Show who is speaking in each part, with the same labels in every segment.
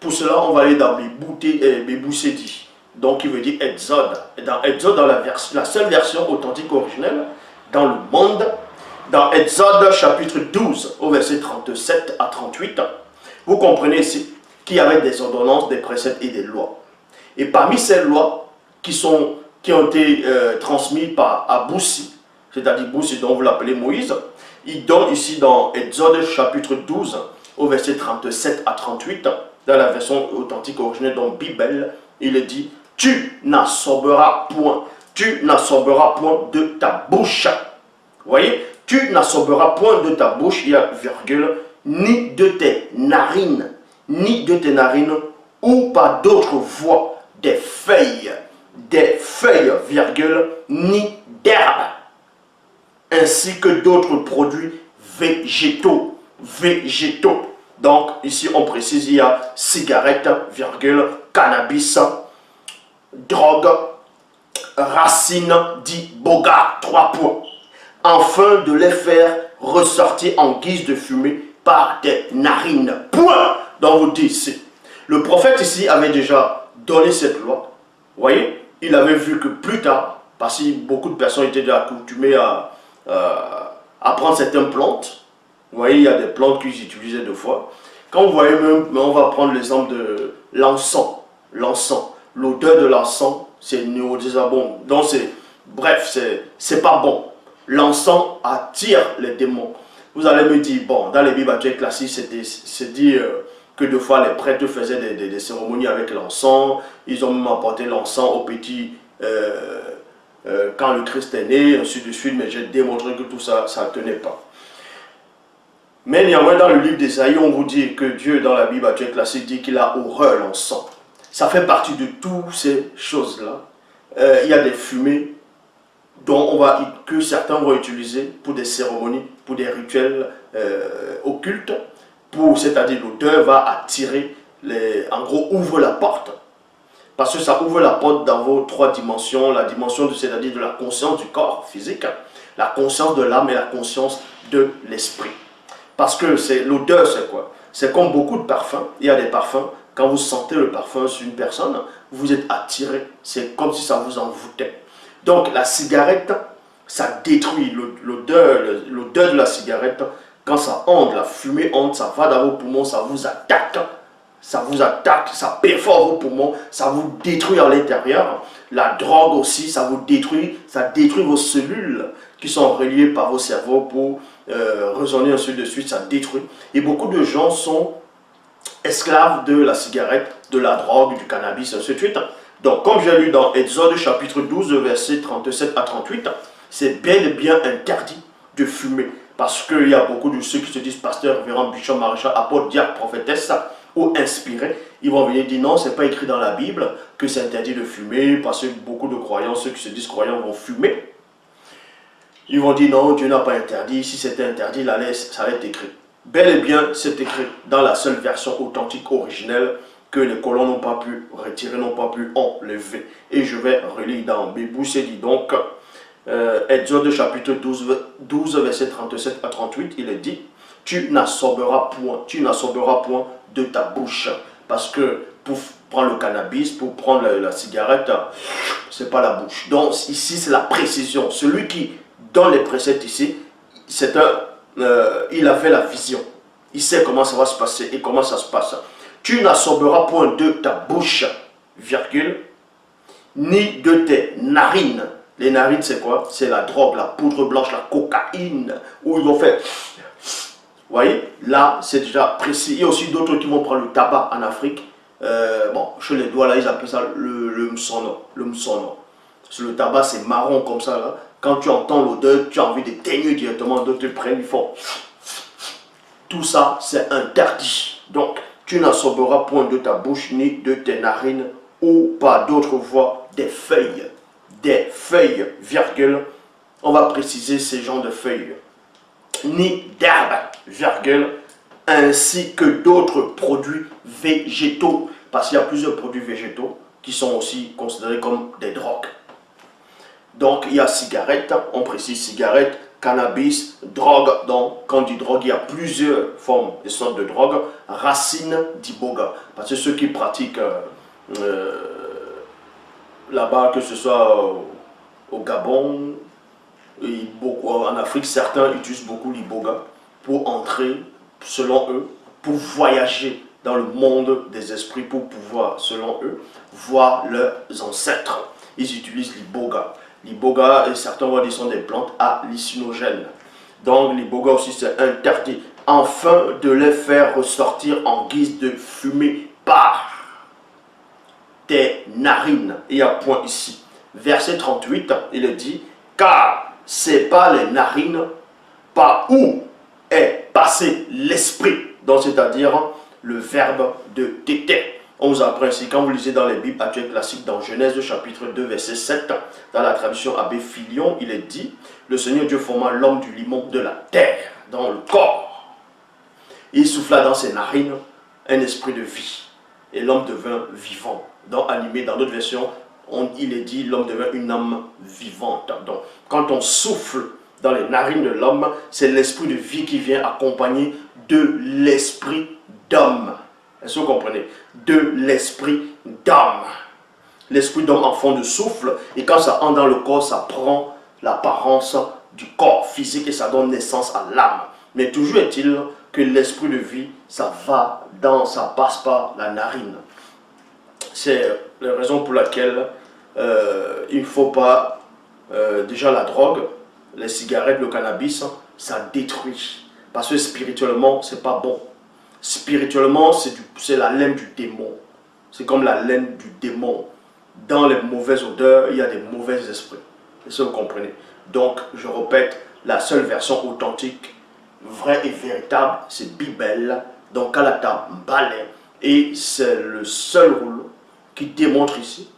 Speaker 1: Pour cela, on va aller dans Béboussedi, donc qui veut dire Exode. Et dans Exode, dans la seule version authentique originelle, dans le monde, dans Exode chapitre 12, au verset 37 à 38, vous comprenez ici qu'il y avait des ordonnances, des préceptes et des lois. Et parmi ces lois qui ont été transmises par Aboussi, c'est-à-dire Boussi dont vous l'appelez Moïse, il donne ici dans Exode chapitre 12, au verset 37 à 38, dans la version authentique originelle, dans Bible, il dit « Tu n'assorberas point de ta bouche. » Vous voyez, « Tu n'assorberas point de ta bouche, il y a virgule, ni de tes narines, ou par d'autres voies, des feuilles, virgule, ni d'herbe, ainsi que d'autres produits végétaux. Donc, ici, on précise, il y a cigarette, virgule, cannabis, drogue, racine, dit boga, 3 points, afin de les faire ressortir en guise de fumée par tes narines. Point. Donc, vous dites ici, le prophète ici avait déjà donné cette loi. Vous voyez, il avait vu que plus tard, parce que beaucoup de personnes étaient déjà accoutumées à prendre certaines plantes. Vous voyez, il y a des plantes qu'ils utilisaient deux fois. Quand vous voyez même, on va prendre l'exemple de l'encens. L'odeur de l'encens, c'est néodésabond. Donc, bref, c'est pas bon. L'encens attire les démons. Vous allez me dire, bon, dans les Bibles actuelles classiques, c'est dit que deux fois les prêtres faisaient des cérémonies avec l'encens. Ils ont même apporté l'encens aux petits quand le Christ est né, ainsi de suite, mais j'ai démontré que tout ça, ça ne tenait pas. Mais néanmoins, dans le livre d'Ésaïe, on vous dit que Dieu, dans la Bible actuelle classique, dit qu'il a horreur l'encens. Ça fait partie de toutes ces choses-là. Il y a des fumées que certains vont utiliser pour des cérémonies, pour des rituels occultes, c'est-à-dire l'odeur va attirer, en gros, ouvre la porte. Parce que ça ouvre la porte dans vos 3 dimensions, la dimension c'est-à-dire de la conscience du corps physique, la conscience de l'âme et la conscience de l'esprit. Parce que l'odeur, c'est quoi? C'est comme beaucoup de parfums. Il y a des parfums, quand vous sentez le parfum sur une personne, vous êtes attiré. C'est comme si ça vous envoûtait. Donc la cigarette, ça détruit l'odeur de la cigarette. Quand ça entre, la fumée entre, ça va dans vos poumons, ça vous attaque. Ça perfore vos poumons, ça vous détruit à l'intérieur. La drogue aussi, ça vous détruit, ça détruit vos cellules qui sont reliées par vos cerveaux pour raisonner ainsi de suite, ça détruit. Et beaucoup de gens sont esclaves de la cigarette, de la drogue, du cannabis, ainsi de suite. Donc, comme j'ai lu dans Exode chapitre 12, versets 37 à 38, c'est bel et bien interdit de fumer. Parce qu'il y a beaucoup de ceux qui se disent pasteur, révérend, bishop, maréchal, apôtre, diacre, prophétesse, ou inspirés, ils vont venir dire non, c'est pas écrit dans la Bible que c'est interdit de fumer, parce que beaucoup de croyants, ceux qui se disent croyants, vont fumer. Ils vont dire non, Dieu n'a pas interdit, si c'était interdit, ça allait être écrit. Bel et bien, c'est écrit dans la seule version authentique originelle que les colons n'ont pas pu retirer, n'ont pas pu enlever. Et je vais relire dans Béboussedi, donc, Exode chapitre 12, verset 37 à 38, il est dit, tu n'assorberas point de ta bouche. Parce que pour prendre le cannabis, pour prendre la cigarette, c'est pas la bouche. Donc ici, c'est la précision. Celui qui donne les préceptes ici, il a fait la vision. Il sait comment ça va se passer et comment ça se passe. Tu n'assorberas point de ta bouche, virgule, ni de tes narines. Les narines, c'est quoi? C'est la drogue, la poudre blanche, la cocaïne, où ils vont faire... Vous voyez, là, c'est déjà précis. Il y a aussi d'autres qui vont prendre le tabac en Afrique. Bon, chez les doigts, là, ils appellent ça le msono. Le tabac, c'est marron comme ça, là. Quand tu entends l'odeur, tu as envie de t'éteindre directement. D'autres te prennent, ils font... Tout ça, c'est interdit. Donc, tu n'assorberas point de ta bouche, ni de tes narines, ou par d'autres voies, des feuilles, virgule. On va préciser ces genres de feuilles. Ni d'herbe, virgule, ainsi que d'autres produits végétaux. Parce qu'il y a plusieurs produits végétaux qui sont aussi considérés comme des drogues. Donc, il y a cigarette, on précise cigarette, cannabis, drogue. Donc, quand on dit drogue, il y a plusieurs formes et sortes de drogue. Racine d'iboga. Parce que ceux qui pratiquent là-bas, que ce soit au Gabon, et beaucoup, en Afrique, certains utilisent beaucoup l'iboga pour entrer, selon eux, pour voyager dans le monde des esprits, pour pouvoir, selon eux, voir leurs ancêtres. Ils utilisent l'iboga. L'iboga, et certains vont dire, sont des plantes hallucinogènes. Donc l'iboga aussi, c'est interdit, afin de les faire ressortir en guise de fumée par tes narines. Il y a un point ici. Verset 38, il dit, car c'est par les narines par où est passé l'esprit. Donc c'est-à-dire le verbe de téter. On vous apprend ici, quand vous lisez dans les Bibles actuelles classiques, dans Genèse chapitre 2, verset 7, dans la traduction Abbé Filion, il est dit, le Seigneur Dieu forma l'homme du limon de la terre, dans le corps. Il souffla dans ses narines un esprit de vie. Et l'homme devint vivant. Donc animé, dans d'autres versions, il est dit, l'homme devint une âme vivante. Donc quand on souffle dans les narines de l'homme, c'est l'esprit de vie qui vient accompagner de l'esprit d'homme. Est-ce que vous comprenez? De l'esprit d'homme. L'esprit d'homme en fond de souffle, et quand ça entre dans le corps, ça prend l'apparence du corps physique et ça donne naissance à l'âme. Mais toujours est-il que l'esprit de vie, ça passe par la narine. C'est la raison pour laquelle il ne faut pas, déjà la drogue, les cigarettes, le cannabis, ça détruit. Parce que spirituellement, c'est pas bon. Spirituellement, c'est la laine du démon. C'est comme la laine du démon. Dans les mauvaises odeurs, il y a des mauvais esprits. Est-ce que vous comprenez? Donc, je répète, la seule version authentique, vraie et véritable, c'est Bible. Donc, Kalata Mbale. Et c'est le seul rôle qui démontre ici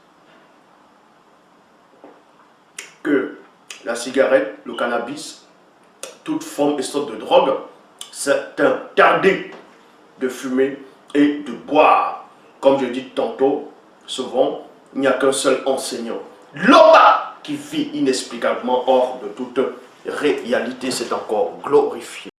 Speaker 1: que la cigarette, le cannabis, toute forme et sorte de drogue, c'est interdit de fumer et de boire. Comme je dis tantôt, souvent, il n'y a qu'un seul enseignant. L'homme qui vit inexplicablement hors de toute réalité, c'est encore glorifié.